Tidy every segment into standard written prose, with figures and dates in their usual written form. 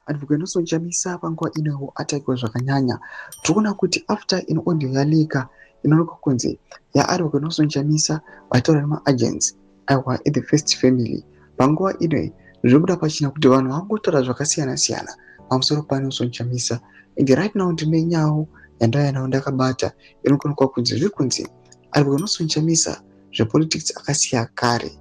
advocate NACHAMISA panguva ino ataikwa zvakanyanya. Tikuona kuti after in audio yalika inoonekwa kunzi yaadvocate NACHAMISA vataura nemaagents aiwa in the first family. Panguva ino zvobuda pachena kuti vanhu vangotaura zvakasiyana siyana pamusoro paNACHAMISA. And right now ndine nyaya yandauya nayo ndakabata inokonekwa kunzi zvikunzi advocate NACHAMISA zvepolitics akasiya kare.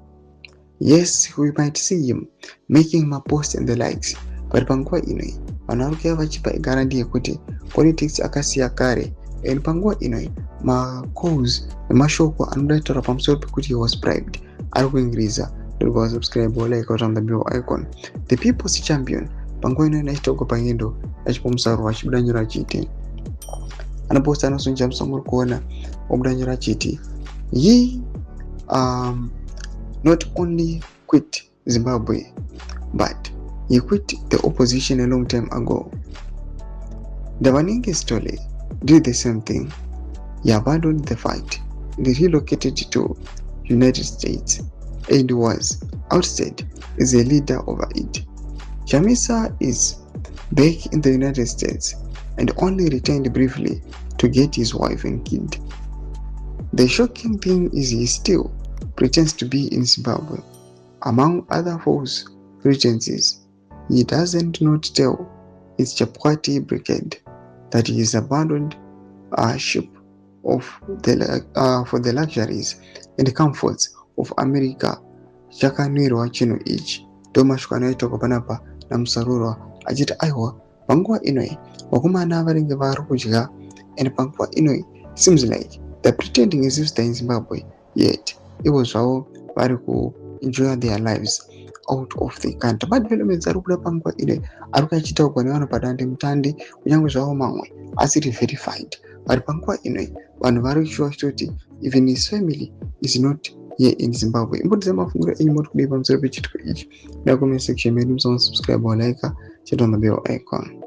Yes, we might see him making my posts and the likes, but panguva ino vanhu vari kuuya vachipa guarantee yekuti politics akasiya kare. And panguva ino macalls nemashoko anoda kutaura pamusoro pekuti he was bribed ari kuingiriza. Don't subscribe or like on the bell icon. The people's champion panguva ino inachitogwa panyendo achipomusaro achibuda nyora achiti anaposta NACHAMISA muri kuona obuda nyora achiti he not only quit Zimbabwe, but he quit the opposition a long time ago. The Vanenge story did the same thing. He abandoned the fight and relocated to United States and was ousted as a leader over it. Chamisa is back in the United States and only returned briefly to get his wife and kid. The shocking thing is he still pretends to be in Zimbabwe. Among other false pretenses, he doesn't not tell his Chakwati brigade that he has abandoned a ship of for the luxuries and comforts of America. Chakanwirwa chino ichi ndomashoko anoitwa panapa namusarurwa achiti aiwa panguva inoi vakomana vanenge vari kudya, and panguva inoi seems like they're pretending as if they're in Zimbabwe, yet ivo zvavo vari ku enjoy their lives out of the country. Madevelopments ari kuda panguva inoi ari kuachitaurwa nevanhu padande mutande kunyange zvavo mamwe asiri verified, but panguva inoi vanhu vari kuchiva chitoti even his family is not here in Zimbabwe. Imbotisa mafungiro enyu moti kudai pamusoro pechitiko ichi. Da comment section medu, musanga subscribe or like, cheta on the bell icon.